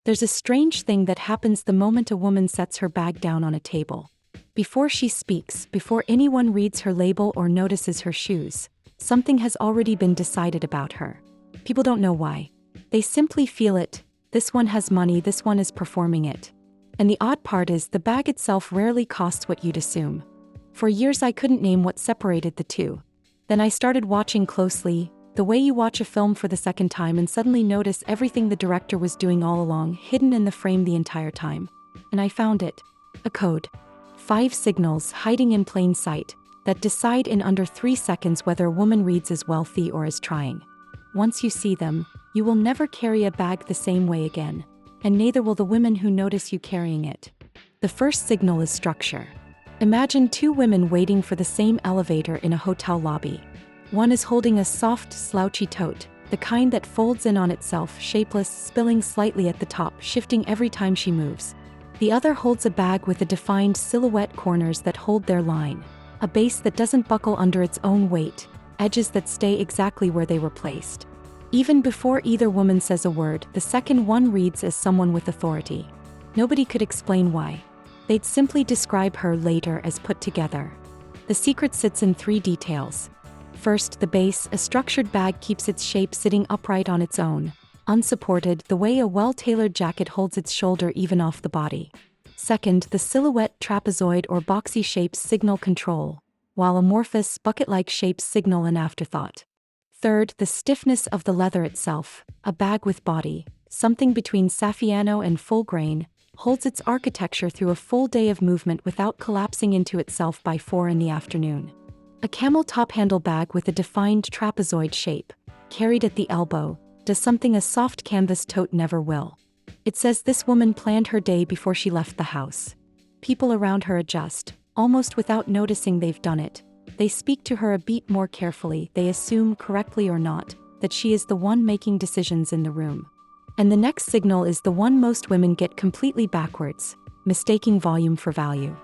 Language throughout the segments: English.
There's a strange thing that happens the moment a woman sets her bag down on a table. Before she speaks, before anyone reads her label or notices her shoes, something has already been decided about her. People don't know why. They simply feel it. This one has money, this one is performing it. And the odd part is the bag itself rarely costs what you'd assume. For years I couldn't name what separated the two. Then I started watching closely, the way you watch a film for the second time and suddenly notice everything the director was doing all along, hidden in the frame the entire time. And I found it. A code. 5 signals hiding in plain sight that decide in under 3 seconds whether a woman reads as wealthy or as trying. Once you see them, you will never carry a bag the same way again, and neither will the women who notice you carrying it. The first signal is structure. Imagine 2 women waiting for the same elevator in a hotel lobby. One is holding a soft, slouchy tote, the kind that folds in on itself, shapeless, spilling slightly at the top, shifting every time she moves. The other holds a bag with a defined silhouette, corners that hold their line, a base that doesn't buckle under its own weight, edges that stay exactly where they were placed. Even before either woman says a word, the second one reads as someone with authority. Nobody could explain why. They'd simply describe her later as put together. The secret sits in 3 details. First, the base. A structured bag keeps its shape sitting upright on its own, unsupported, the way a well-tailored jacket holds its shoulder even off the body. Second, the silhouette, trapezoid or boxy shapes signal control, while amorphous, bucket-like shapes signal an afterthought. Third, the stiffness of the leather itself. A bag with body, something between Saffiano and full grain, holds its architecture through a full day of movement without collapsing into itself by 4 in the afternoon. A camel top handle bag with a defined trapezoid shape, carried at the elbow, does something a soft canvas tote never will. It says this woman planned her day before she left the house. People around her adjust, almost without noticing they've done it. They speak to her a beat more carefully, they assume, correctly or not, that she is the one making decisions in the room. And the next signal is the one most women get completely backwards, mistaking volume for value.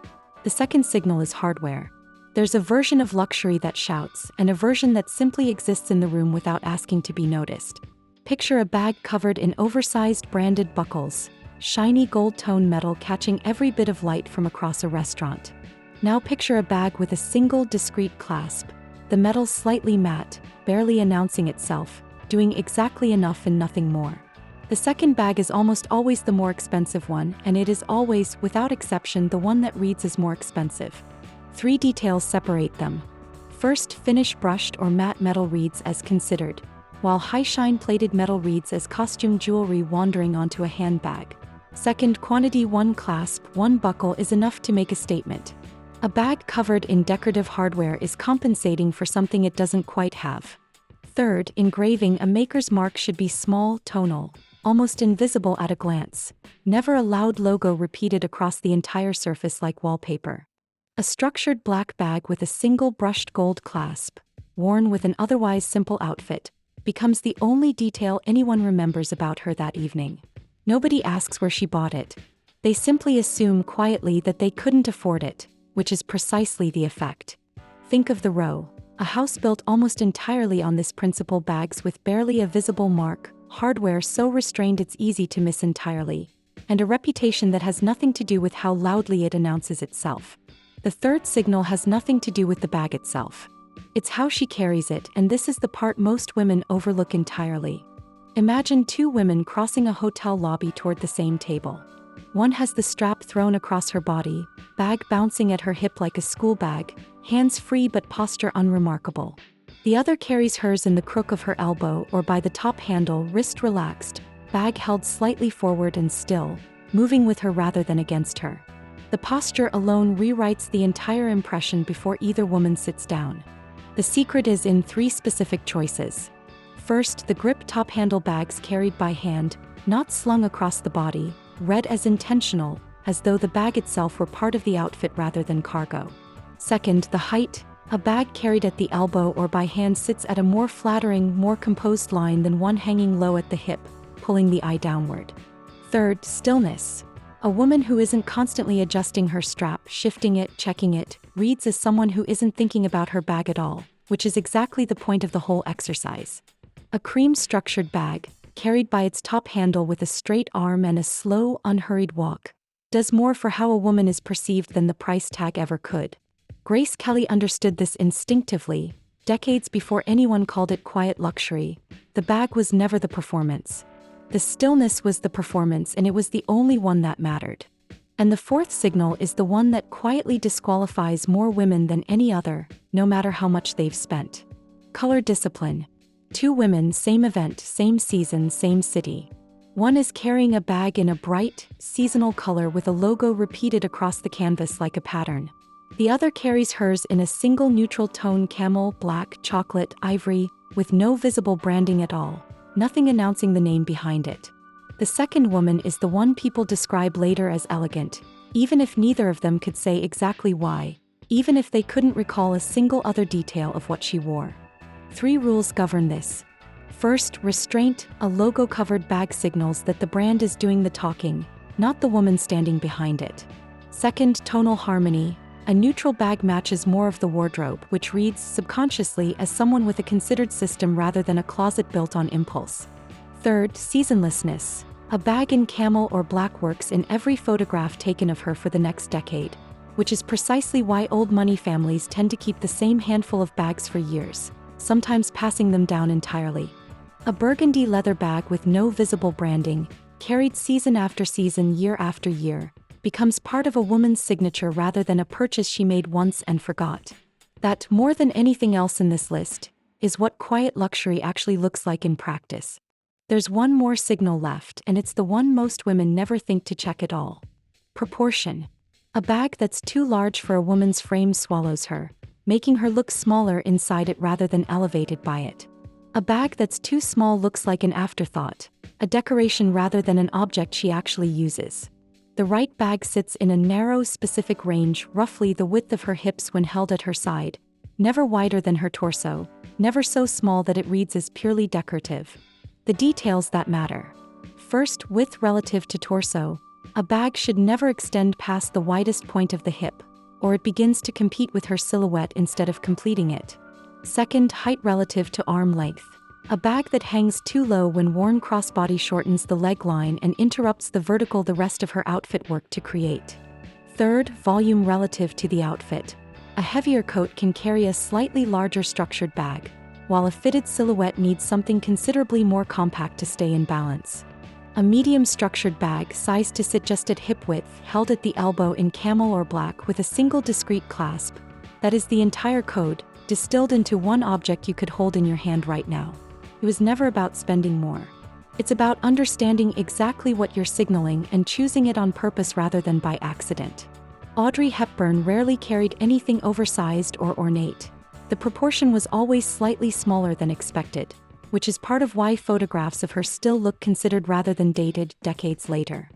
The second signal is hardware. There's a version of luxury that shouts, and a version that simply exists in the room without asking to be noticed. Picture a bag covered in oversized branded buckles, shiny gold-tone metal catching every bit of light from across a restaurant. Now picture a bag with a single discreet clasp, the metal slightly matte, barely announcing itself, doing exactly enough and nothing more. The second bag is almost always the more expensive one, and it is always, without exception, the one that reads as more expensive. 3 details separate them. First, finish brushed or matte metal reads as considered, while high-shine plated metal reads as costume jewelry wandering onto a handbag. Second, quantity. 1 clasp, 1 buckle is enough to make a statement. A bag covered in decorative hardware is compensating for something it doesn't quite have. Third, engraving. A maker's mark should be small, tonal, almost invisible at a glance, never a loud logo repeated across the entire surface like wallpaper. A structured black bag with a single brushed gold clasp, worn with an otherwise simple outfit, becomes the only detail anyone remembers about her that evening. Nobody asks where she bought it. They simply assume quietly that they couldn't afford it, which is precisely the effect. Think of the Row, a house built almost entirely on this principle: bags with barely a visible mark, hardware so restrained it's easy to miss entirely, and a reputation that has nothing to do with how loudly it announces itself. The third signal has nothing to do with the bag itself. It's how she carries it, and this is the part most women overlook entirely. Imagine 2 women crossing a hotel lobby toward the same table. One has the strap thrown across her body, bag bouncing at her hip like a school bag, hands free but posture unremarkable. The other carries hers in the crook of her elbow or by the top handle, wrist relaxed, bag held slightly forward and still, moving with her rather than against her. The posture alone rewrites the entire impression before either woman sits down. The secret is in 3 specific choices. First, the grip. Top handle bags carried by hand, not slung across the body, read as intentional, as though the bag itself were part of the outfit rather than cargo. Second, the height. A bag carried at the elbow or by hand sits at a more flattering, more composed line than one hanging low at the hip, pulling the eye downward. Third, stillness. A woman who isn't constantly adjusting her strap, shifting it, checking it, reads as someone who isn't thinking about her bag at all, which is exactly the point of the whole exercise. A cream-structured bag, carried by its top handle with a straight arm and a slow, unhurried walk, does more for how a woman is perceived than the price tag ever could. Grace Kelly understood this instinctively, decades before anyone called it quiet luxury. The bag was never the performance. The stillness was the performance, and it was the only one that mattered. And the fourth signal is the one that quietly disqualifies more women than any other, no matter how much they've spent. Color discipline. 2 women, same event, same season, same city. One is carrying a bag in a bright, seasonal color with a logo repeated across the canvas like a pattern. The other carries hers in a single neutral tone, camel, black, chocolate, ivory, with no visible branding at all, nothing announcing the name behind it. The second woman is the one people describe later as elegant, even if neither of them could say exactly why, even if they couldn't recall a single other detail of what she wore. 3 rules govern this. First, restraint. A logo-covered bag signals that the brand is doing the talking, not the woman standing behind it. Second, tonal harmony. A neutral bag matches more of the wardrobe, which reads subconsciously as someone with a considered system rather than a closet built on impulse. Third, seasonlessness. A bag in camel or black works in every photograph taken of her for the next decade, which is precisely why old money families tend to keep the same handful of bags for years, sometimes passing them down entirely. A burgundy leather bag with no visible branding, carried season after season, year after year, becomes part of a woman's signature rather than a purchase she made once and forgot. That, more than anything else in this list, is what quiet luxury actually looks like in practice. There's one more signal left, and it's the one most women never think to check at all. Proportion. A bag that's too large for a woman's frame swallows her, making her look smaller inside it rather than elevated by it. A bag that's too small looks like an afterthought, a decoration rather than an object she actually uses. The right bag sits in a narrow, specific range, roughly the width of her hips when held at her side, never wider than her torso, never so small that it reads as purely decorative. The details that matter. First, width relative to torso. A bag should never extend past the widest point of the hip, or it begins to compete with her silhouette instead of completing it. Second, height relative to arm length. A bag that hangs too low when worn crossbody shortens the leg line and interrupts the vertical the rest of her outfit worked to create. Third, volume relative to the outfit. A heavier coat can carry a slightly larger structured bag, while a fitted silhouette needs something considerably more compact to stay in balance. A medium structured bag, sized to sit just at hip width, held at the elbow in camel or black with a single discreet clasp. That is the entire code, distilled into one object you could hold in your hand right now. It was never about spending more. It's about understanding exactly what you're signaling and choosing it on purpose rather than by accident. Audrey Hepburn rarely carried anything oversized or ornate. The proportion was always slightly smaller than expected, which is part of why photographs of her still look considered rather than dated decades later.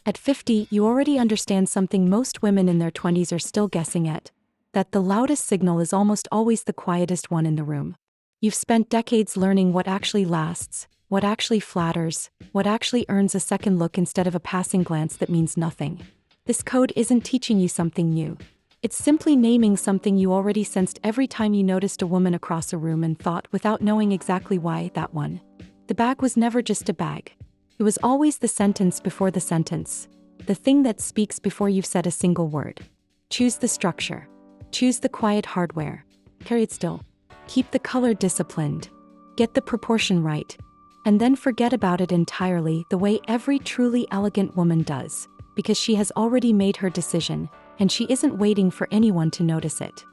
At 50, you already understand something most women in their 20s are still guessing at, that the loudest signal is almost always the quietest one in the room. You've spent decades learning what actually lasts, what actually flatters, what actually earns a second look instead of a passing glance that means nothing. This code isn't teaching you something new. It's simply naming something you already sensed every time you noticed a woman across a room and thought, without knowing exactly why, that one. The bag was never just a bag. It was always the sentence before the sentence, the thing that speaks before you've said a single word. Choose the structure. Choose the quiet hardware. Carry it still. Keep the color disciplined. Get the proportion right. And then forget about it entirely, the way every truly elegant woman does, because she has already made her decision, and she isn't waiting for anyone to notice it.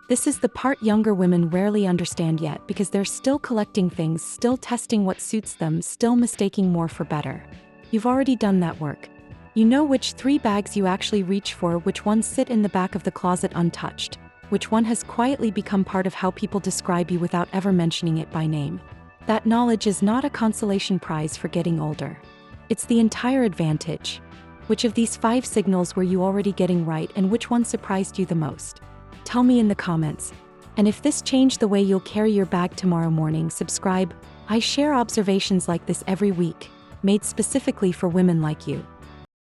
This is the part younger women rarely understand yet, because they're still collecting things, still testing what suits them, still mistaking more for better. You've already done that work. You know which 3 bags you actually reach for, which ones sit in the back of the closet untouched, which one has quietly become part of how people describe you without ever mentioning it by name. That knowledge is not a consolation prize for getting older. It's the entire advantage. Which of these 5 signals were you already getting right, and which one surprised you the most? Tell me in the comments. And if this changed the way you'll carry your bag tomorrow morning, subscribe. I share observations like this every week, made specifically for women like you.